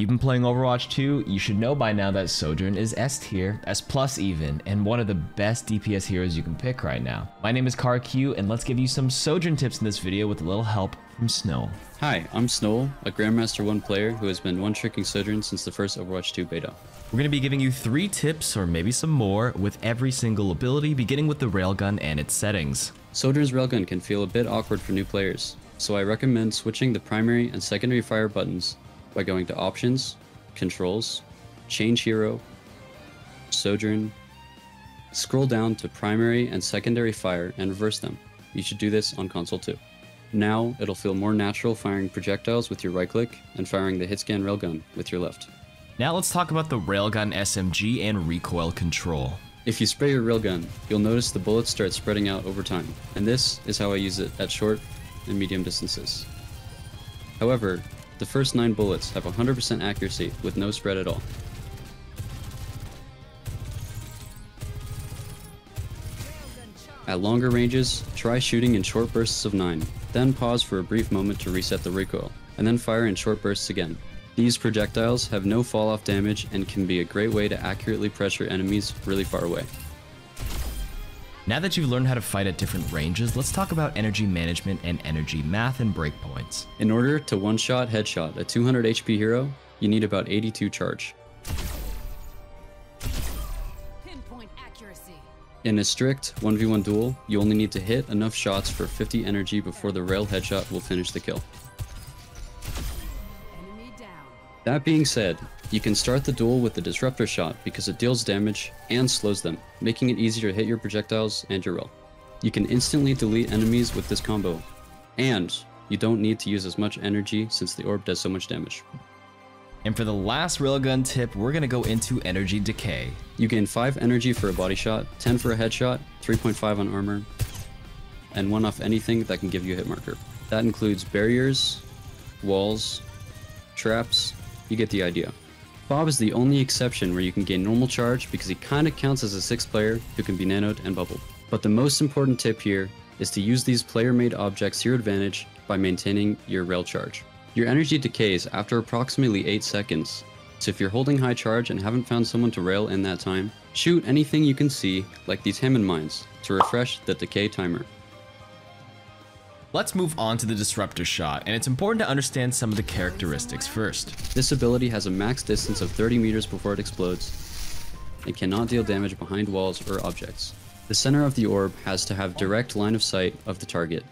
you've been playing Overwatch 2, you should know by now that Sojourn is S tier, S plus even, and one of the best DPS heroes you can pick right now. My name is KarQ, and let's give you some Sojourn tips in this video with a little help from Snowl. Hi, I'm Snowl, a Grandmaster 1 player who has been one-tricking Sojourn since the first Overwatch 2 beta. We're going to be giving you 3 tips, or maybe some more, with every single ability, beginning with the Railgun and its settings. Sojourn's Railgun can feel a bit awkward for new players, so I recommend switching the primary and secondary fire buttons by going to Options, Controls, Change Hero, Sojourn, scroll down to Primary and Secondary Fire and reverse them. You should do this on console too. Now, it'll feel more natural firing projectiles with your right click and firing the hitscan railgun with your left. Now let's talk about the Railgun SMG and recoil control. If you spray your railgun, you'll notice the bullets start spreading out over time, and this is how I use it at short and medium distances. However, the first 9 bullets have 100% accuracy with no spread at all. At longer ranges, try shooting in short bursts of 9, then pause for a brief moment to reset the recoil, and then fire in short bursts again. These projectiles have no fall-off damage and can be a great way to accurately pressure enemies really far away. Now that you've learned how to fight at different ranges, let's talk about energy management and energy math and breakpoints. In order to one-shot headshot a 200 HP hero, you need about 82 charge. Pinpoint accuracy. In a strict 1v1 duel, you only need to hit enough shots for 50 energy before the rail headshot will finish the kill. Enemy down. That being said, you can start the duel with the Disruptor shot because it deals damage and slows them, making it easier to hit your projectiles and your rail. You can instantly delete enemies with this combo, and you don't need to use as much energy since the orb does so much damage. And for the last Railgun tip, we're going to go into energy decay. You gain 5 energy for a body shot, 10 for a headshot, 3.5 on armor, and 1 off anything that can give you a hit marker. That includes barriers, walls, traps. You get the idea. Bob is the only exception where you can gain normal charge because he kinda counts as a 6th player who can be nanoed and bubbled. But the most important tip here is to use these player-made objects to your advantage by maintaining your rail charge. Your energy decays after approximately 8 seconds, so if you're holding high charge and haven't found someone to rail in that time, shoot anything you can see, like these Hammond mines, to refresh the decay timer. Let's move on to the Disruptor shot, and it's important to understand some of the characteristics first. This ability has a max distance of 30 meters before it explodes, and cannot deal damage behind walls or objects. The center of the orb has to have direct line of sight of the target.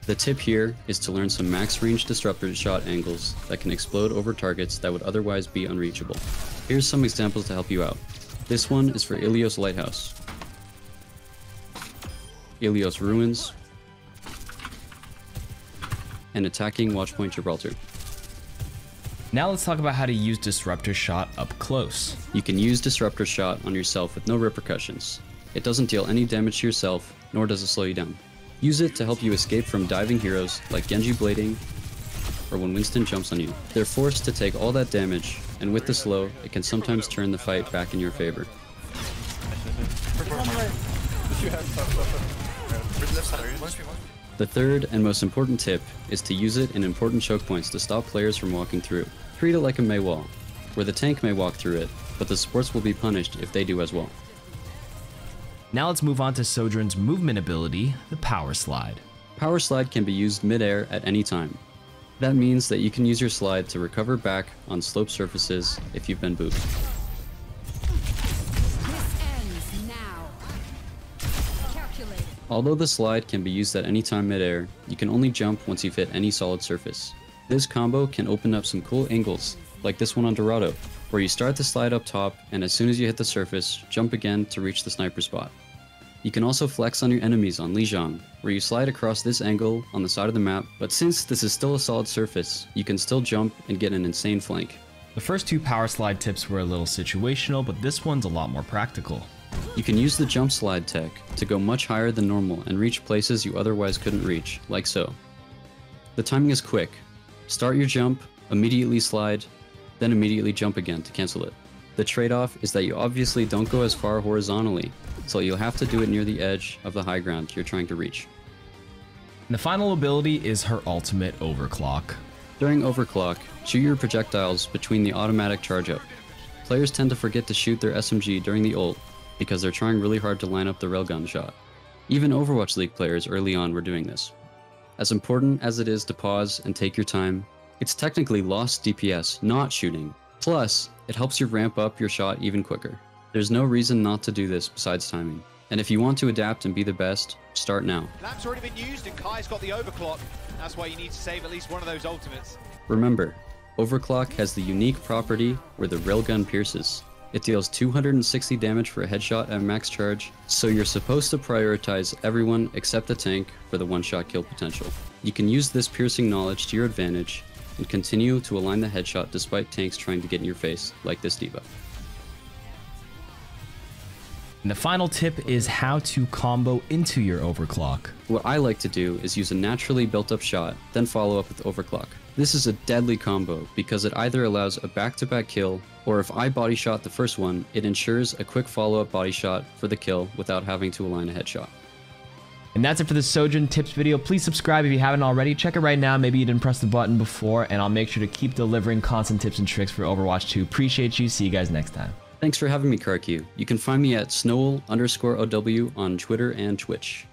The tip here is to learn some max range Disruptor shot angles that can explode over targets that would otherwise be unreachable. Here's some examples to help you out. This one is for Ilios Lighthouse, Ilios Ruins, and attacking Watchpoint Gibraltar. Now let's talk about how to use Disruptor shot up close. You can use Disruptor shot on yourself with no repercussions. It doesn't deal any damage to yourself, nor does it slow you down. Use it to help you escape from diving heroes like Genji blading, or when Winston jumps on you. They're forced to take all that damage, and with the slow, it can sometimes turn the fight back in your favor. The third and most important tip is to use it in important choke points to stop players from walking through. Treat it like a Mei wall, where the tank may walk through it, but the supports will be punished if they do as well. Now let's move on to Sojourn's movement ability, the Power Slide. Power Slide can be used mid-air at any time. That means that you can use your slide to recover back on sloped surfaces if you've been booped. This ends now. Calculated. Although the slide can be used at any time mid-air, you can only jump once you've hit any solid surface. This combo can open up some cool angles, like this one on Dorado, where you start the slide up top and as soon as you hit the surface, jump again to reach the sniper spot. You can also flex on your enemies on Lijiang, where you slide across this angle on the side of the map, but since this is still a solid surface, you can still jump and get an insane flank. The first 2 Power Slide tips were a little situational, but this one's a lot more practical. You can use the jump slide tech to go much higher than normal and reach places you otherwise couldn't reach, like so. The timing is quick. Start your jump, immediately slide, then immediately jump again to cancel it. The trade-off is that you obviously don't go as far horizontally, so you'll have to do it near the edge of the high ground you're trying to reach. And the final ability is her ultimate Overclock. During Overclock, shoot your projectiles between the automatic charge up. Players tend to forget to shoot their SMG during the ult because they're trying really hard to line up the Railgun shot. Even Overwatch League players early on were doing this. As important as it is to pause and take your time, it's technically lost DPS, not shooting. Plus, it helps you ramp up your shot even quicker. There's no reason not to do this besides timing. And if you want to adapt and be the best, start now. Lamp's already been used and Kai's got the overclock. That's why you need to save at least one of those ultimates. Remember, Overclock has the unique property where the Railgun pierces. It deals 260 damage for a headshot at max charge, so you're supposed to prioritize everyone except the tank for the one-shot kill potential. You can use this piercing knowledge to your advantage and continue to align the headshot despite tanks trying to get in your face, like this diva. And the final tip is how to combo into your overclock. What I like to do is use a naturally built up shot, then follow up with Overclock. This is a deadly combo because it either allows a back-to-back kill, or if I body shot the first one, it ensures a quick follow-up body shot for the kill without having to align a headshot. And that's it for the Sojourn tips video. Please subscribe if you haven't already. Check it right now. Maybe you didn't press the button before, and I'll make sure to keep delivering constant tips and tricks for Overwatch 2. Appreciate you. See you guys next time. Thanks for having me, KarQ. You can find me at Snowl_OW on Twitter and Twitch.